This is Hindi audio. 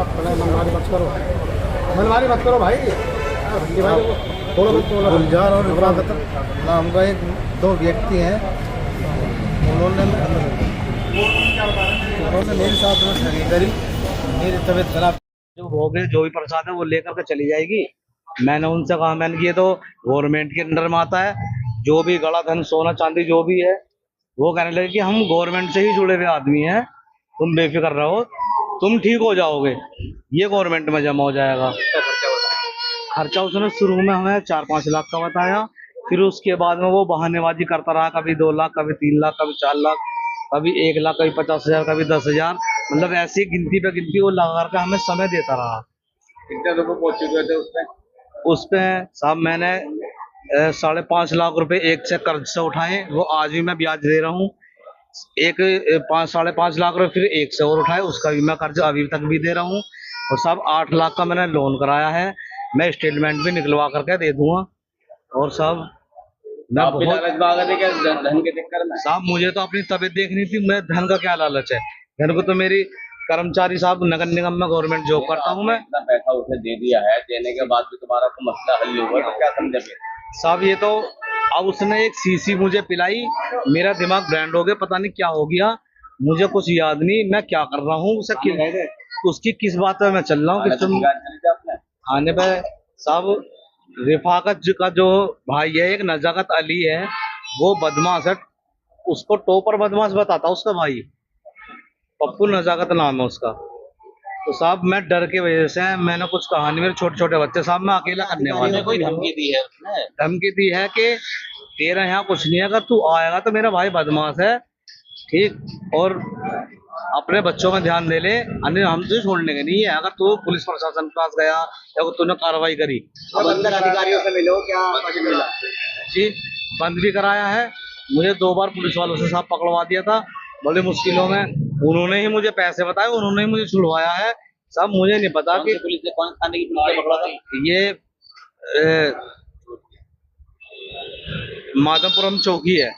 मत करो, मनमानी मत करो भाई। गुलजार और हिफाजत नाम का एक दो व्यक्ति हैं, उन्होंने मेरे साथ में ठगी करी, मेरी तबीयत खराब। जो भोग जो भी प्रसाद है वो लेकर के चली जाएगी। मैंने उनसे कहा, मैंने कि ये तो गवर्नमेंट के अंडर में आता है, जो भी गला धन सोना चांदी जो भी है, वो कहने लगे कि हम गवर्नमेंट से ही जुड़े हुए आदमी हैं, तुम बेफिक्र रहो, तुम ठीक हो जाओगे, ये गवर्नमेंट में जमा हो जाएगा। खर्चा उसने शुरू में हमें 4-5 लाख का बताया, फिर उसके बाद में वो बहानेबाजी करता रहा, कभी 2 लाख, कभी 3 लाख, कभी 4 लाख, कभी 1 लाख, कभी 50,000, कभी 10,000, मतलब ऐसी गिनती पे गिनती वो लगा करके हमें समय देता रहा। कितने रुपए पहुंच चुके थे उस पे साहब मैंने 5.5 लाख रुपए एक से कर्ज से उठाए, वो आज भी मैं ब्याज दे रहा हूँ। एक 5-5.5 लाख रुपए फिर एक से और उठाए, उसका भी मैं कर्ज अभी तक भी दे रहा हूँ। और साहब 8 लाख का मैंने लोन कराया है, मैं स्टेटमेंट भी निकलवा करके दे दूंगा। और साहब मैं बहुत धन के चक्कर में साहब, मुझे तो अपनी तबीयत देखनी थी, मैं धन का क्या लालच है मेरे को। तो मेरी कर्मचारी साहब नगर निगम में गवर्नमेंट जॉब करता हूँ मैं। इतना पैसा उसने दे दिया है, देने के बाद भी तुम्हारा कोई मसला हल नहीं हुआ, तो क्या समझे साहब ये तो अब उसने एक सीसी मुझे पिलाई, मेरा दिमाग ब्रांड हो गया, पता नहीं क्या हो गया, मुझे कुछ याद नहीं मैं क्या कर रहा हूँ, उसकी किस बात पे मैं चल रहा हूँ कि तुम आने पे। साहब रिफाकत का जो भाई है, एक नजाकत अली है, वो बदमाश है, उसको टॉपर बदमाश बताता उसका भाई, पप्पू नजाकत नाम है उसका। तो साहब मैं डर के वजह से मैंने कुछ कहा नहीं, मेरे छोटे छोटे बच्चे, साहब मैं अकेला करने वाला। कोई धमकी दी है उसने? धमकी दी है कि तेरा यहाँ कुछ नहीं है, अगर तू आएगा तो मेरा भाई बदमाश है, ठीक, और अपने बच्चों में ध्यान दे ले, अन्य हम तुझे छोड़ने के नहीं है। अगर तू पुलिस प्रशासन के पास गया या तूने कार्रवाई करी। अब अंदर अधिकारियों से मिलो, क्या मिला? जी बंद भी कराया है, मुझे 2 बार पुलिस वालों से साहब पकड़वा दिया था बड़ी मुश्किलों में, उन्होंने ही मुझे पैसे बताए, उन्होंने ही मुझे छुड़वाया है। साहब मुझे नहीं पता कि पुलिस ने कौन थाने की पुलिस ने पकड़ा था? ये माधवपुरम चौकी है।